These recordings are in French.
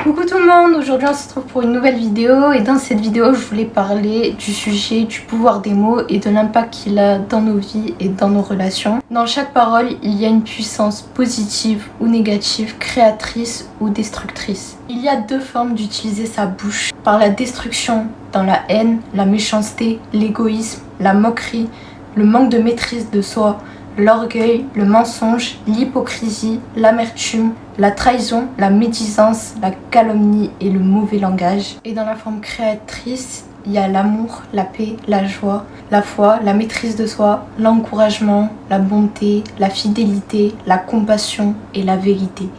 Coucou tout le monde, aujourd'hui on se retrouve pour une nouvelle vidéo et dans cette vidéo je voulais parler du sujet du pouvoir des mots et de l'impact qu'il a dans nos vies et dans nos relations. Dans chaque parole il y a une puissance positive ou négative, créatrice ou destructrice. Il y a deux formes d'utiliser sa bouche, par la destruction, dans la haine, la méchanceté, l'égoïsme, la moquerie, le manque de maîtrise de soi, l'orgueil, le mensonge, l'hypocrisie, l'amertume, la trahison, la médisance, la calomnie et le mauvais langage. Et dans la forme créatrice, il y a l'amour, la paix, la joie, la foi, la maîtrise de soi, l'encouragement, la bonté, la fidélité, la compassion et la vérité.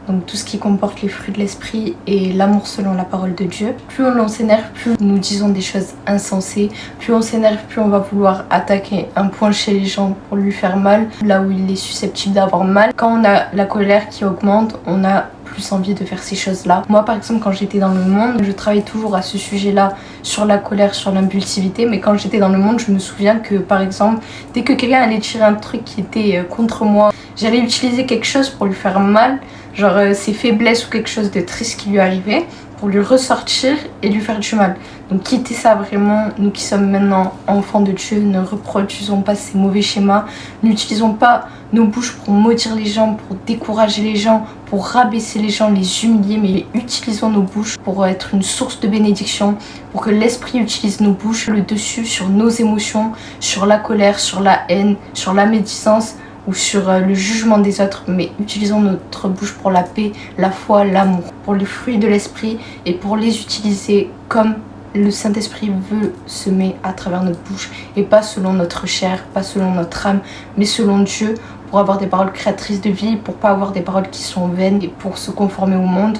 Donc tout ce qui comporte les fruits de l'esprit et l'amour selon la parole de Dieu. Plus on s'énerve, plus nous disons des choses insensées. Plus on s'énerve, plus on va vouloir attaquer un point chez les gens pour lui faire mal, là où il est susceptible d'avoir mal. Quand on a la colère qui augmente, on a plus envie de faire ces choses-là. Moi par exemple quand j'étais dans le monde, je travaille toujours à ce sujet-là, sur la colère, sur l'impulsivité, mais quand j'étais dans le monde, je me souviens que par exemple, dès que quelqu'un allait tirer un truc qui était contre moi, j'allais utiliser quelque chose pour lui faire mal, genre ses faiblesses ou quelque chose de triste qui lui arrivait, pour lui ressortir et lui faire du mal. Donc quittez ça vraiment, nous qui sommes maintenant enfants de Dieu, ne reproduisons pas ces mauvais schémas, n'utilisons pas nos bouches pour maudire les gens, pour décourager les gens, pour rabaisser les gens, les humilier, mais utilisons nos bouches pour être une source de bénédiction, pour que l'esprit utilise nos bouches le dessus sur nos émotions, sur la colère, sur la haine, sur la médisance ou sur le jugement des autres, mais utilisons notre bouche pour la paix, la foi, l'amour, pour les fruits de l'esprit et pour les utiliser comme le Saint-Esprit veut semer à travers notre bouche et pas selon notre chair, pas selon notre âme, mais selon Dieu, pour avoir des paroles créatrices de vie, pour pas avoir des paroles qui sont vaines et pour se conformer au monde,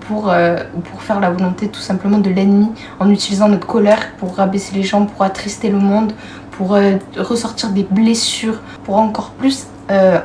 pour faire la volonté tout simplement de l'ennemi en utilisant notre colère pour rabaisser les gens, pour attrister le monde, pour ressortir des blessures, pour encore plus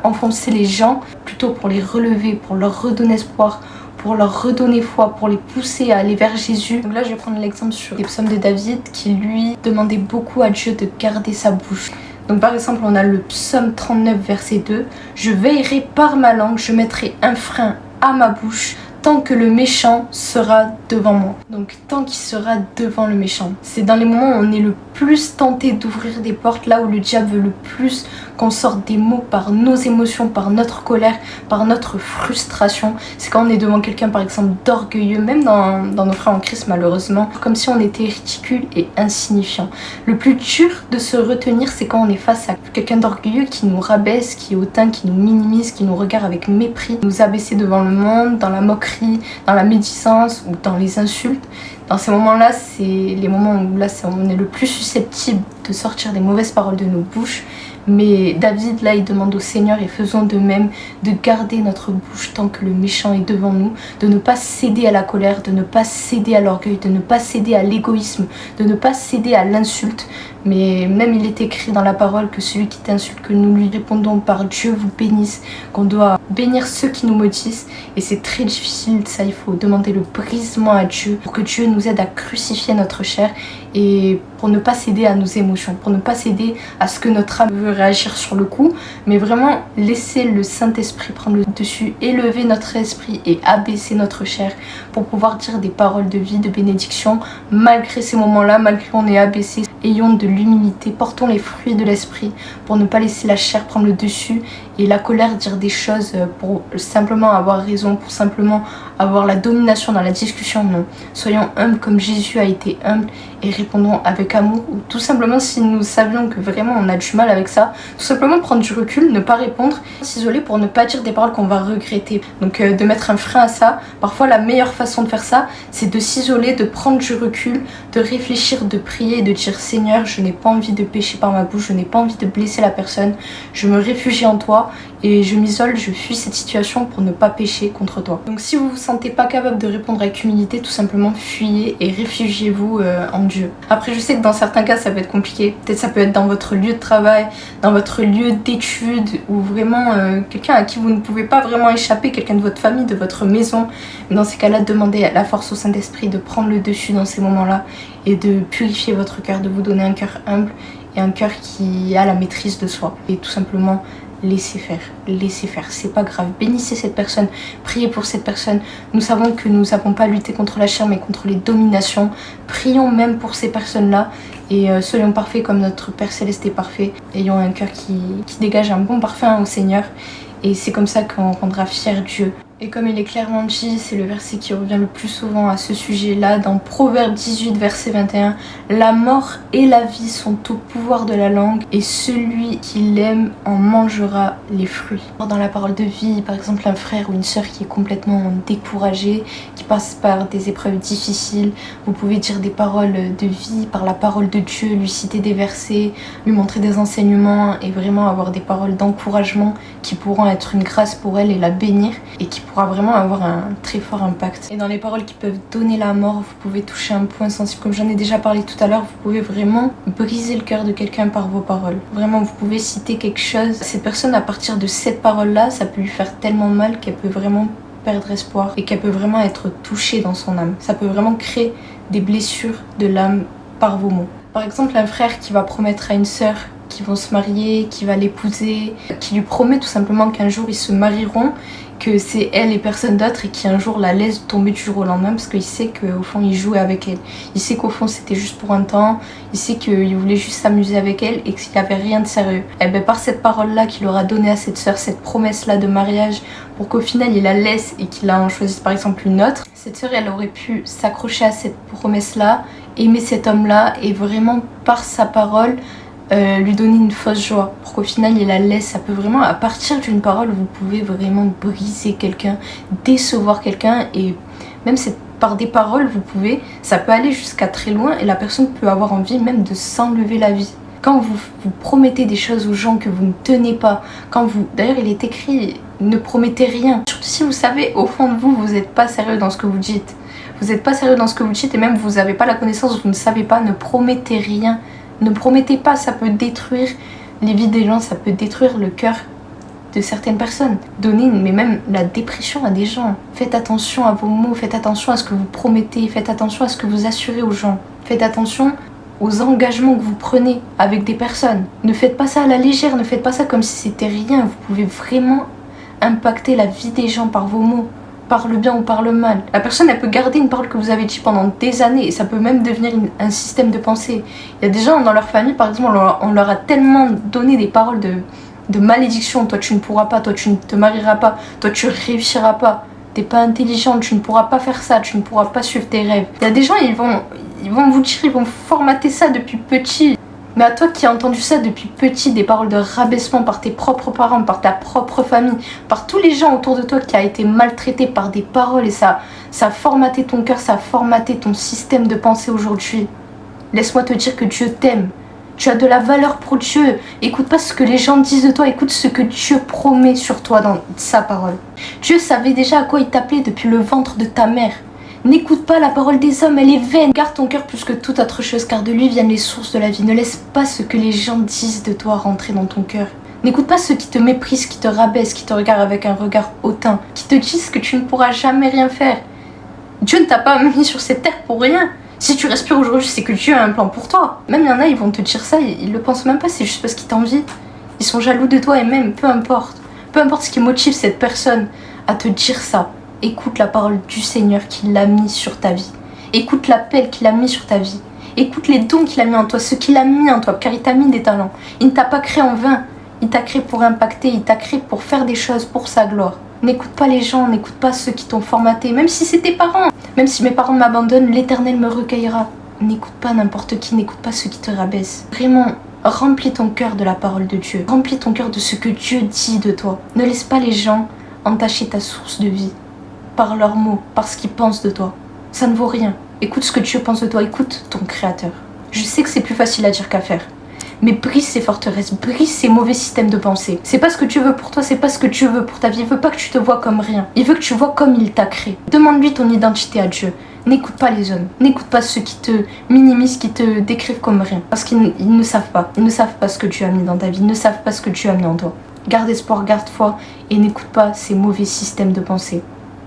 enfoncer les gens, plutôt pour les relever, pour leur redonner espoir, pour leur redonner foi, pour les pousser à aller vers Jésus. Donc là je vais prendre l'exemple sur les psaumes de David qui lui demandait beaucoup à Dieu de garder sa bouche. Donc par exemple on a le psaume 39 verset 2, je veillerai par ma langue, je mettrai un frein à ma bouche tant que le méchant sera devant moi. Donc tant qu'il sera devant le méchant. C'est dans les moments où on est le plus tenté d'ouvrir des portes, là où le diable veut le plus qu'on sorte des mots par nos émotions, par notre colère, par notre frustration. C'est quand on est devant quelqu'un par exemple d'orgueilleux, même dans nos frères en Christ malheureusement, comme si on était ridicule et insignifiant. Le plus dur de se retenir, c'est quand on est face à quelqu'un d'orgueilleux qui nous rabaisse, qui est hautain, qui nous minimise, qui nous regarde avec mépris, nous abaisser devant le monde, dans la moquerie, dans la médisance ou dans les insultes. Dans ces moments-là, c'est les moments où là, on est le plus susceptible de sortir des mauvaises paroles de nos bouches. Mais David, là, il demande au Seigneur, et faisons de même, de garder notre bouche tant que le méchant est devant nous, de ne pas céder à la colère, de ne pas céder à l'orgueil, de ne pas céder à l'égoïsme, de ne pas céder à l'insulte. Mais même il est écrit dans la parole que celui qui t'insulte, que nous lui répondons par Dieu vous bénisse, qu'on doit bénir ceux qui nous maudissent. Et c'est très difficile, ça, il faut demander le brisement à Dieu pour que Dieu nous aide à crucifier notre chair et pour ne pas céder à nos émotions, pour ne pas céder à ce que notre âme veut réagir sur le coup, mais vraiment laisser le Saint-Esprit prendre le dessus, élever notre esprit et abaisser notre chair pour pouvoir dire des paroles de vie, de bénédiction, malgré ces moments-là, malgré qu'on est abaissé. Ayons de l'humilité, portons les fruits de l'esprit pour ne pas laisser la chair prendre le dessus et la colère dire des choses pour simplement avoir raison, pour simplement avoir la domination dans la discussion. Non, soyons humbles comme Jésus a été humble et répondons avec amour, ou tout simplement si nous savions que vraiment on a du mal avec ça, tout simplement prendre du recul, ne pas répondre, s'isoler pour ne pas dire des paroles qu'on va regretter. Donc de mettre un frein à ça. Parfois la meilleure façon de faire ça, c'est de s'isoler, de prendre du recul, de réfléchir, de prier et de dire Seigneur, je n'ai pas envie de pécher par ma bouche, je n'ai pas envie de blesser la personne, je me réfugie en toi et je m'isole, je fuis cette situation pour ne pas pécher contre toi. Donc si vous vous sentez pas capable de répondre avec humilité, tout simplement fuyez et réfugiez-vous en Dieu. Après je sais que dans certains cas ça peut être compliqué, peut-être ça peut être dans votre lieu de travail, dans votre lieu d'études ou vraiment quelqu'un à qui vous ne pouvez pas vraiment échapper, quelqu'un de votre famille, de votre maison. Mais dans ces cas-là, demandez la force au Saint-Esprit de prendre le dessus dans ces moments-là et de purifier votre cœur, de vous donner un cœur humble et un cœur qui a la maîtrise de soi. Et tout simplement laissez faire, c'est pas grave. Bénissez cette personne, priez pour cette personne. Nous savons que nous n'avons pas lutté contre la chair mais contre les dominations. Prions même pour ces personnes-là et soyons parfaits comme notre Père Céleste est parfait. Ayons un cœur qui dégage un bon parfum au Seigneur et c'est comme ça qu'on rendra fier Dieu. Et comme il est clairement dit, c'est le verset qui revient le plus souvent à ce sujet-là, dans Proverbe 18, verset 21, « La mort et la vie sont au pouvoir de la langue, et celui qui l'aime en mangera les fruits. » Dans la parole de vie, par exemple, un frère ou une sœur qui est complètement découragé, qui passe par des épreuves difficiles, vous pouvez dire des paroles de vie par la parole de Dieu, lui citer des versets, lui montrer des enseignements, et vraiment avoir des paroles d'encouragement qui pourront être une grâce pour elle et la bénir, et qui pourra vraiment avoir un très fort impact. Et dans les paroles qui peuvent donner la mort, vous pouvez toucher un point sensible. Comme j'en ai déjà parlé tout à l'heure, vous pouvez vraiment briser le cœur de quelqu'un par vos paroles. Vraiment, vous pouvez citer quelque chose. Cette personne, à partir de cette parole-là, ça peut lui faire tellement mal qu'elle peut vraiment perdre espoir et qu'elle peut vraiment être touchée dans son âme. Ça peut vraiment créer des blessures de l'âme par vos mots. Par exemple, un frère qui va promettre à une sœur qu'ils vont se marier, qui va l'épouser, qui lui promet tout simplement qu'un jour ils se marieront, que c'est elle et personne d'autre et qui un jour la laisse tomber du jour au lendemain parce qu'il sait qu'au fond il jouait avec elle. Il sait qu'au fond c'était juste pour un temps, il sait qu'il voulait juste s'amuser avec elle et qu'il n'y avait rien de sérieux. Et bien par cette parole-là qu'il aura donnée à cette sœur, cette promesse-là de mariage, pour qu'au final il la laisse et qu'il en choisisse par exemple une autre, cette sœur elle aurait pu s'accrocher à cette promesse-là, aimer cet homme-là et vraiment par sa parole lui donner une fausse joie pour qu'au final il la laisse. Ça peut vraiment, à partir d'une parole, vous pouvez vraiment briser quelqu'un, décevoir quelqu'un et même par des paroles, ça peut aller jusqu'à très loin et la personne peut avoir envie même de s'enlever la vie. Quand vous promettez des choses aux gens que vous ne tenez pas, d'ailleurs il est écrit, ne promettez rien. Surtout si vous savez au fond de vous n'êtes pas sérieux dans ce que vous dites. Vous n'êtes pas sérieux dans ce que vous dites et même vous n'avez pas la connaissance, vous ne savez pas, ne promettez rien. Ne promettez pas, ça peut détruire les vies des gens, ça peut détruire le cœur de certaines personnes. Donner mais même la dépression à des gens. Faites attention à vos mots, faites attention à ce que vous promettez, faites attention à ce que vous assurez aux gens. Faites attention aux engagements que vous prenez avec des personnes. Ne faites pas ça à la légère, ne faites pas ça comme si c'était rien. Vous pouvez vraiment impacter la vie des gens par vos mots. Par le bien ou par le mal. La personne elle peut garder une parole que vous avez dit pendant des années et ça peut même devenir un système de pensée. Il y a des gens dans leur famille par exemple on leur a tellement donné des paroles de malédiction. Toi tu ne pourras pas, toi tu ne te marieras pas, toi tu réussiras pas, t'es pas intelligente, tu ne pourras pas faire ça, tu ne pourras pas suivre tes rêves. Il y a des gens ils vont vous dire, ils vont formater ça depuis petit. Mais à toi qui as entendu ça depuis petit, des paroles de rabaissement par tes propres parents, par ta propre famille, par tous les gens autour de toi qui a été maltraité par des paroles et ça a formaté ton cœur, ça a formaté ton système de pensée aujourd'hui. Laisse-moi te dire que Dieu t'aime. Tu as de la valeur pour Dieu. Écoute pas ce que les gens disent de toi, écoute ce que Dieu promet sur toi dans sa parole. Dieu savait déjà à quoi il t'appelait depuis le ventre de ta mère. N'écoute pas la parole des hommes, elle est vaine. Garde ton cœur plus que toute autre chose, car de lui viennent les sources de la vie. Ne laisse pas ce que les gens disent de toi rentrer dans ton cœur. N'écoute pas ceux qui te méprisent, qui te rabaissent, qui te regardent avec un regard hautain, qui te disent que tu ne pourras jamais rien faire. Dieu ne t'a pas mis sur cette terre pour rien. Si tu respires aujourd'hui, c'est que Dieu a un plan pour toi. Même il y en a, ils vont te dire ça, ils le pensent même pas, c'est juste parce qu'ils t'envient. Ils sont jaloux de toi et même, peu importe ce qui motive cette personne à te dire ça. Écoute la parole du Seigneur qui l'a mis sur ta vie. Écoute l'appel qu'il a mis sur ta vie. Écoute les dons qu'il a mis en toi, ce qu'il a mis en toi, car il t'a mis des talents. Il ne t'a pas créé en vain. Il t'a créé pour impacter, il t'a créé pour faire des choses pour sa gloire. N'écoute pas les gens, n'écoute pas ceux qui t'ont formaté, même si c'est tes parents. Même si mes parents m'abandonnent, l'Éternel me recueillera. N'écoute pas n'importe qui, n'écoute pas ceux qui te rabaissent. Vraiment, remplis ton cœur de la parole de Dieu. Remplis ton cœur de ce que Dieu dit de toi. Ne laisse pas les gens entacher ta source de vie. Par leurs mots, par ce qu'ils pensent de toi. Ça ne vaut rien. Écoute ce que Dieu pense de toi, écoute ton Créateur. Je sais que c'est plus facile à dire qu'à faire. Mais brise ces forteresses, brise ces mauvais systèmes de pensée. C'est pas ce que Dieu veut pour toi, c'est pas ce que Dieu veut pour ta vie. Il veut pas que tu te vois comme rien. Il veut que tu vois comme il t'a créé. Demande-lui ton identité à Dieu. N'écoute pas les hommes. N'écoute pas ceux qui te minimisent, qui te décrivent comme rien. Parce qu'ils ne savent pas. Ils ne savent pas ce que Dieu a mis dans ta vie. Ils ne savent pas ce que Dieu a mis en toi. Garde espoir, garde foi et n'écoute pas ces mauvais systèmes de pensée.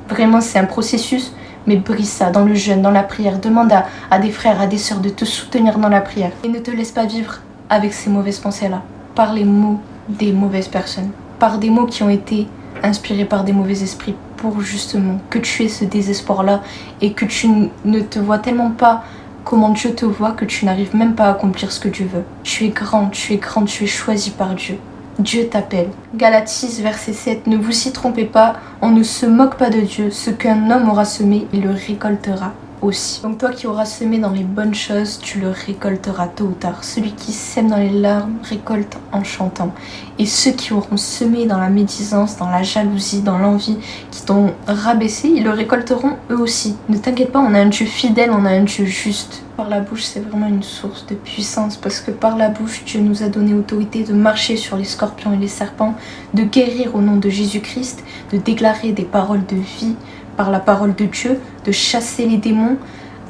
Vraiment, c'est un processus, mais brise ça dans le jeûne, dans la prière. Demande à des frères, à des sœurs de te soutenir dans la prière. Et ne te laisse pas vivre avec ces mauvaises pensées-là. Par les mots des mauvaises personnes, par des mots qui ont été inspirés par des mauvais esprits pour justement que tu aies ce désespoir-là et que tu ne te vois tellement pas comment Dieu te voit que tu n'arrives même pas à accomplir ce que Dieu veut. Tu es grand, tu es grande, tu es choisi par Dieu. Dieu t'appelle. Galates 6, verset 7. Ne vous y trompez pas, on ne se moque pas de Dieu. Ce qu'un homme aura semé, il le récoltera aussi. Donc toi qui auras semé dans les bonnes choses, tu le récolteras tôt ou tard. Celui qui sème dans les larmes récolte en chantant. Et ceux qui auront semé dans la médisance, dans la jalousie, dans l'envie, qui t'ont rabaissé, ils le récolteront eux aussi. Ne t'inquiète pas, on a un Dieu fidèle, on a un Dieu juste. Par la bouche, c'est vraiment une source de puissance parce que par la bouche, Dieu nous a donné autorité de marcher sur les scorpions et les serpents, de guérir au nom de Jésus-Christ, de déclarer des paroles de vie par la parole de Dieu, de chasser les démons,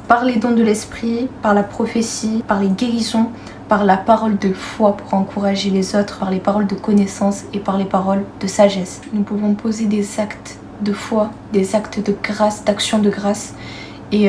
par les dons de l'esprit, par la prophétie, par les guérisons, par la parole de foi pour encourager les autres, par les paroles de connaissance et par les paroles de sagesse. Nous pouvons poser des actes de foi, des actes de grâce, d'action de grâce, et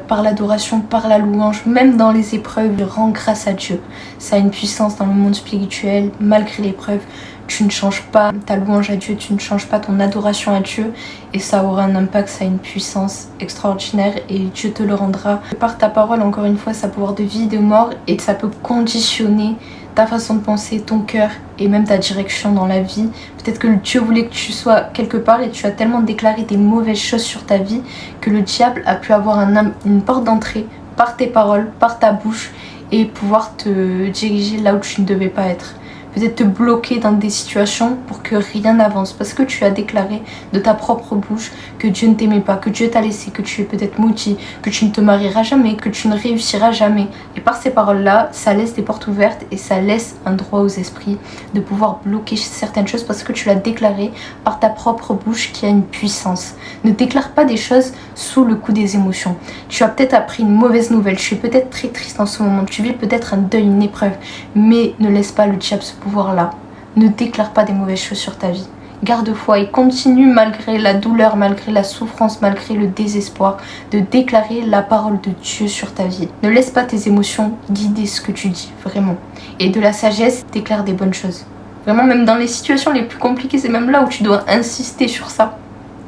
par l'adoration, par la louange, même dans les épreuves, rends grâce à Dieu. Ça a une puissance dans le monde spirituel, malgré l'épreuve. Tu ne changes pas ta louange à Dieu, tu ne changes pas ton adoration à Dieu et ça aura un impact, ça a une puissance extraordinaire et Dieu te le rendra. Par ta parole, encore une fois, ça a pouvoir de vie, de mort et ça peut conditionner ta façon de penser, ton cœur et même ta direction dans la vie. Peut-être que Dieu voulait que tu sois quelque part et tu as tellement déclaré des mauvaises choses sur ta vie que le diable a pu avoir une porte d'entrée par tes paroles, par ta bouche et pouvoir te diriger là où tu ne devais pas être. Peut-être te bloquer dans des situations pour que rien n'avance parce que tu as déclaré de ta propre bouche que Dieu ne t'aimait pas, que Dieu t'a laissé, que tu es peut-être maudit, que tu ne te marieras jamais, que tu ne réussiras jamais. Et par ces paroles-là, ça laisse des portes ouvertes et ça laisse un droit aux esprits de pouvoir bloquer certaines choses parce que tu l'as déclaré par ta propre bouche qui a une puissance. Ne déclare pas des choses sous le coup des émotions. Tu as peut-être appris une mauvaise nouvelle, tu es peut-être très triste en ce moment, tu vis peut-être un deuil, une épreuve, mais ne laisse pas le diable se pouvoir-là. Ne déclare pas des mauvaises choses sur ta vie. Garde foi et continue malgré la douleur, malgré la souffrance, malgré le désespoir, de déclarer la parole de Dieu sur ta vie. Ne laisse pas tes émotions guider ce que tu dis, vraiment. Et de la sagesse, déclare des bonnes choses. Vraiment, même dans les situations les plus compliquées, c'est même là où tu dois insister sur ça.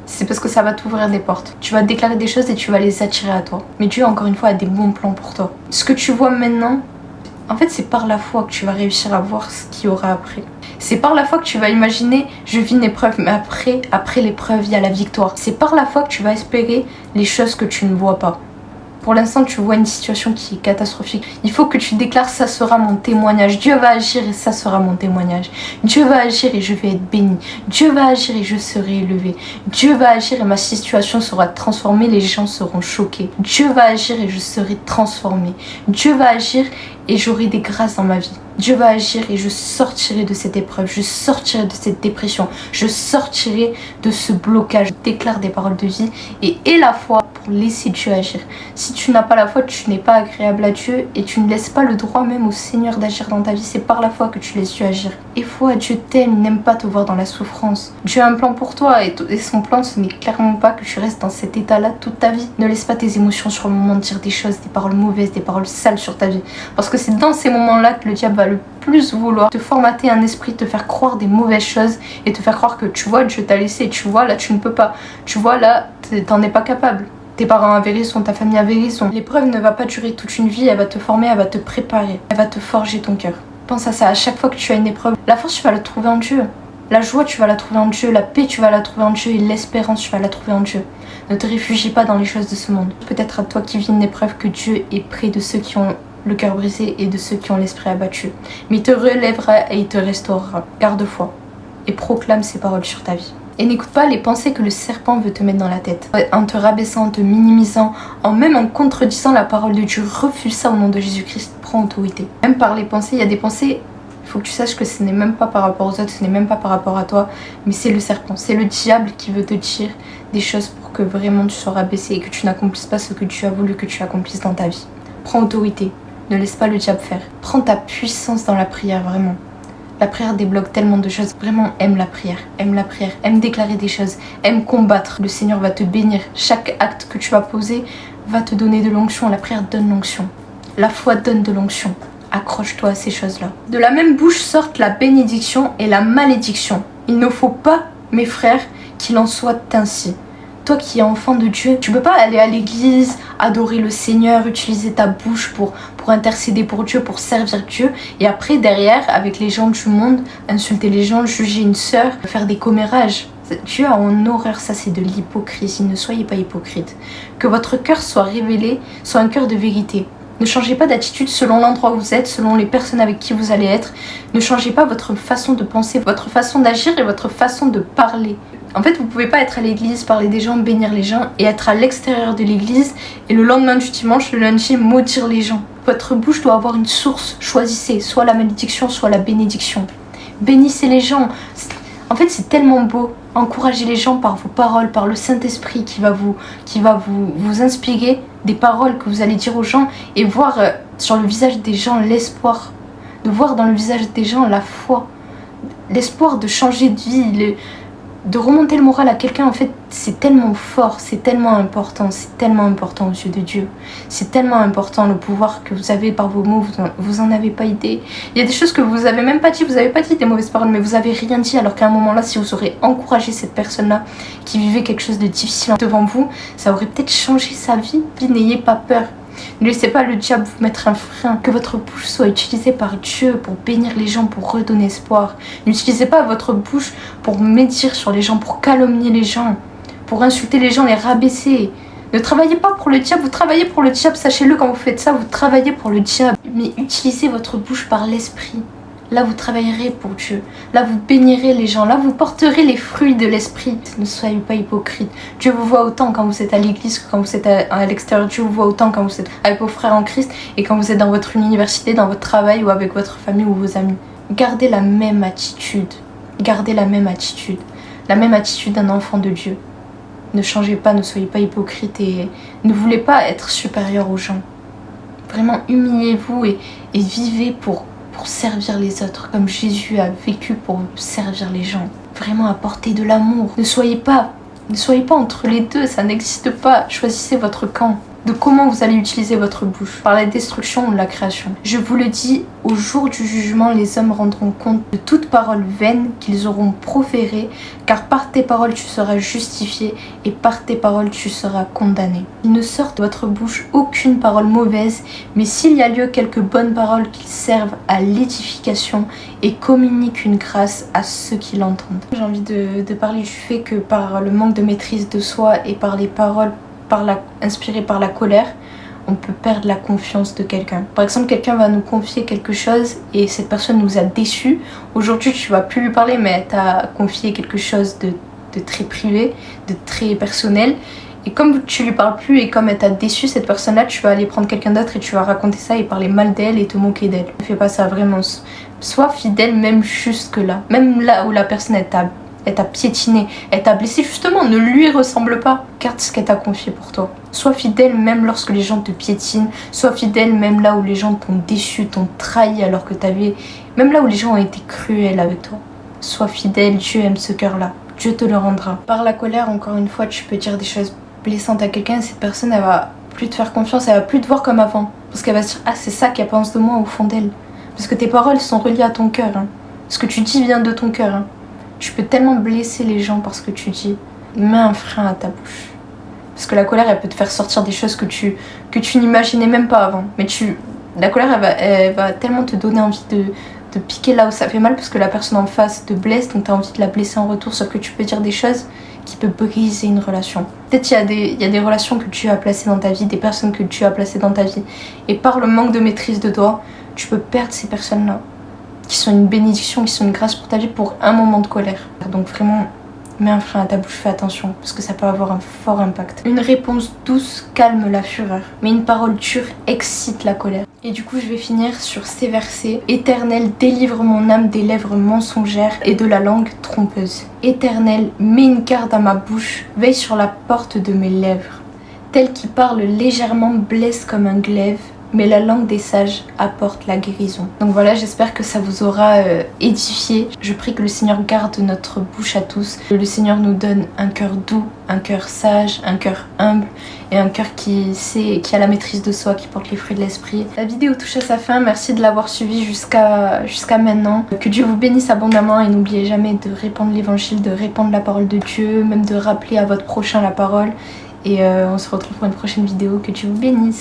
C'est parce que ça va t'ouvrir des portes. Tu vas déclarer des choses et tu vas les attirer à toi. Mais Dieu, encore une fois, a des bons plans pour toi. Ce que tu vois maintenant, en fait, c'est par la foi que tu vas réussir à voir ce qu'il y aura après. C'est par la foi que tu vas imaginer, je vis une épreuve, mais après l'épreuve, il y a la victoire. C'est par la foi que tu vas espérer les choses que tu ne vois pas. Pour l'instant, tu vois une situation qui est catastrophique. Il faut que tu déclares, ça sera mon témoignage. Dieu va agir et ça sera mon témoignage. Dieu va agir et je vais être béni. Dieu va agir et je serai élevé. Dieu va agir et ma situation sera transformée. Les gens seront choqués. Dieu va agir et je serai transformée. Dieu va agir et j'aurai des grâces dans ma vie. Dieu va agir et je sortirai de cette épreuve, je sortirai de cette dépression, je sortirai de ce blocage. Je déclare des paroles de vie et aie la foi pour laisser Dieu agir. Si tu n'as pas la foi, tu n'es pas agréable à Dieu et tu ne laisses pas le droit même au Seigneur d'agir dans ta vie. C'est par la foi que tu laisses Dieu agir. Et foi, Dieu t'aime, il n'aime pas te voir dans la souffrance. Dieu a un plan pour toi et son plan, ce n'est clairement pas que tu restes dans cet état-là toute ta vie. Ne laisse pas tes émotions sur le moment dire des choses, des paroles mauvaises, des paroles sales sur ta vie. Parce que c'est dans ces moments-là que le diable va le plus vouloir te formater un esprit, te faire croire des mauvaises choses et te faire croire que tu vois, Dieu t'a laissé, tu vois, là tu ne peux pas, tu vois, là t'en es pas capable. Tes parents avaient raison, ta famille avait raison. L'épreuve ne va pas durer toute une vie, elle va te former, elle va te préparer, elle va te forger ton cœur. Pense à ça, à chaque fois que tu as une épreuve, la force tu vas la trouver en Dieu. La joie tu vas la trouver en Dieu, la paix tu vas la trouver en Dieu et l'espérance tu vas la trouver en Dieu. Ne te réfugie pas dans les choses de ce monde. Peut-être à toi qui vis une épreuve que Dieu est près de ceux qui ont le cœur brisé et de ceux qui ont l'esprit abattu. Mais il te relèvera et il te restaurera. Garde foi et proclame ses paroles sur ta vie. Et n'écoute pas les pensées que le serpent veut te mettre dans la tête. En te rabaissant, en te minimisant, même en contredisant la parole de Dieu. Refuse ça au nom de Jésus-Christ. Prends autorité. Même par les pensées, il y a des pensées, il faut que tu saches que ce n'est même pas par rapport aux autres, ce n'est même pas par rapport à toi, mais c'est le serpent, c'est le diable qui veut te dire des choses pour que vraiment tu sois rabaissé et que tu n'accomplisses pas ce que tu as voulu que tu accomplisses dans ta vie. Prends autorité. Ne laisse pas le diable faire. Prends ta puissance dans la prière, vraiment. La prière débloque tellement de choses. Vraiment, aime la prière. Aime la prière. Aime déclarer des choses. Aime combattre. Le Seigneur va te bénir. Chaque acte que tu vas poser va te donner de l'onction. La prière donne l'onction. La foi donne de l'onction. accroche-toi à ces choses-là. De la même bouche sortent la bénédiction et la malédiction. Il ne faut pas, mes frères, qu'il en soit ainsi. Toi qui es enfant de Dieu, tu peux pas aller à l'église, adorer le Seigneur, utiliser ta bouche pour intercéder pour Dieu, pour servir Dieu, et après derrière, avec les gens du monde, insulter les gens, juger une sœur, faire des commérages. Dieu a en horreur ça, c'est de l'hypocrisie. Ne soyez pas hypocrite. Que votre cœur soit révélé, soit un cœur de vérité. Ne changez pas d'attitude selon l'endroit où vous êtes, selon les personnes avec qui vous allez être. Ne changez pas votre façon de penser, votre façon d'agir et votre façon de parler. En fait, vous pouvez pas être à l'église, parler des gens, bénir les gens et être à l'extérieur de l'église et le lendemain du dimanche, le lundi, maudire les gens. Votre bouche doit avoir une source. Choisissez, soit la malédiction, soit la bénédiction. Bénissez les gens. En fait, c'est tellement beau. Encouragez les gens par vos paroles, par le Saint-Esprit qui va vous inspirer des paroles que vous allez dire aux gens et voir sur le visage des gens l'espoir. De voir dans le visage des gens la foi. L'espoir de changer de vie, de remonter le moral à quelqu'un. En fait, c'est tellement fort, c'est tellement important aux yeux de Dieu. C'est tellement important le pouvoir que vous avez par vos mots, vous en avez pas idée. Il y a des choses que vous avez même pas dit, vous avez pas dit des mauvaises paroles, mais vous avez rien dit, alors qu'à un moment là, si vous aurez encouragé cette personne-là qui vivait quelque chose de difficile devant vous, ça aurait peut-être changé sa vie. Puis n'ayez pas peur. Ne laissez pas le diable vous mettre un frein. Que votre bouche soit utilisée par Dieu pour bénir les gens, pour redonner espoir. N'utilisez pas votre bouche pour médire sur les gens, pour calomnier les gens, pour insulter les gens, les rabaisser. Ne travaillez pas pour le diable, vous travaillez pour le diable, sachez-le, quand vous faites ça, vous travaillez pour le diable. Mais utilisez votre bouche par l'esprit. Là, vous travaillerez pour Dieu. Là, vous bénirez les gens. Là, vous porterez les fruits de l'esprit. Ne soyez pas hypocrite. Dieu vous voit autant quand vous êtes à l'église que quand vous êtes à l'extérieur. Dieu vous voit autant quand vous êtes avec vos frères en Christ et quand vous êtes dans votre université, dans votre travail ou avec votre famille ou vos amis. Gardez la même attitude. Gardez la même attitude. La même attitude d'un enfant de Dieu. Ne changez pas, ne soyez pas hypocrite et ne voulez pas être supérieur aux gens. Vraiment, humiliez-vous et vivez pour servir les autres, comme Jésus a vécu pour servir les gens. Vraiment apporter de l'amour. Ne soyez pas entre les deux, ça n'existe pas. Choisissez votre camp. De comment vous allez utiliser votre bouche, par la destruction ou la création. Je vous le dis, au jour du jugement, les hommes rendront compte de toute parole vaine qu'ils auront proférée, car par tes paroles tu seras justifié et par tes paroles tu seras condamné. Il ne sort de votre bouche aucune parole mauvaise, mais s'il y a lieu quelques bonnes paroles qui servent à l'édification et communiquent une grâce à ceux qui l'entendent. J'ai envie de parler du fait que par le manque de maîtrise de soi et par les paroles inspiré par la colère, on peut perdre la confiance de quelqu'un. Par exemple, quelqu'un va nous confier quelque chose et cette personne nous a déçus. Aujourd'hui, tu vas plus lui parler, mais elle t'a confié quelque chose de très privé, de très personnel. Et comme tu lui parles plus et comme elle t'a déçu, cette personne-là, tu vas aller prendre quelqu'un d'autre et tu vas raconter ça et parler mal d'elle et te moquer d'elle. Ne fais pas ça, vraiment. Sois fidèle même jusque là. Même là où la personne elle t'a piétiné, elle t'a blessé, justement, ne lui ressemble pas. Garde ce qu'elle t'a confié pour toi. Sois fidèle même lorsque les gens te piétinent. Sois fidèle même là où les gens t'ont déçu, t'ont trahi alors que t'avais... Même là où les gens ont été cruels avec toi. Sois fidèle, Dieu aime ce cœur-là. Dieu te le rendra. Par la colère, encore une fois, tu peux dire des choses blessantes à quelqu'un. Cette personne, elle va plus te faire confiance, elle va plus te voir comme avant. Parce qu'elle va se dire, ah, c'est ça qu'elle pense de moi au fond d'elle. Parce que tes paroles sont reliées à ton cœur. Hein. Ce que tu dis vient de ton cœur. Hein. Tu peux tellement blesser les gens par ce que tu dis. Mets un frein à ta bouche. Parce que la colère, elle peut te faire sortir des choses que tu n'imaginais même pas avant. Mais la colère, elle va tellement te donner envie de piquer là où ça fait mal parce que la personne en face te blesse, donc tu as envie de la blesser en retour. Sauf que tu peux dire des choses qui peuvent briser une relation. Peut-être il y a des relations que tu as placées dans ta vie, des personnes que tu as placées dans ta vie. Et par le manque de maîtrise de toi, tu peux perdre ces personnes-là. Qui sont une bénédiction, qui sont une grâce pour ta vie pour un moment de colère. Donc vraiment, mets un frein à ta bouche, fais attention, parce que ça peut avoir un fort impact. Une réponse douce calme la fureur, mais une parole dure excite la colère. Et du coup, je vais finir sur ces versets. Éternel, délivre mon âme des lèvres mensongères et de la langue trompeuse. Éternel, mets une garde à ma bouche, veille sur la porte de mes lèvres. Tel qui parle légèrement blesse comme un glaive, mais la langue des sages apporte la guérison. Donc voilà, j'espère que ça vous aura édifié. Je prie que le Seigneur garde notre bouche à tous, que le Seigneur nous donne un cœur doux, un cœur sage, un cœur humble et un cœur qui a la maîtrise de soi, qui porte les fruits de l'esprit. La vidéo touche à sa fin, merci de l'avoir suivi jusqu'à maintenant. Que Dieu vous bénisse abondamment et n'oubliez jamais de répandre l'évangile, de répandre la parole de Dieu, même de rappeler à votre prochain la parole. Et on se retrouve pour une prochaine vidéo. Que Dieu vous bénisse.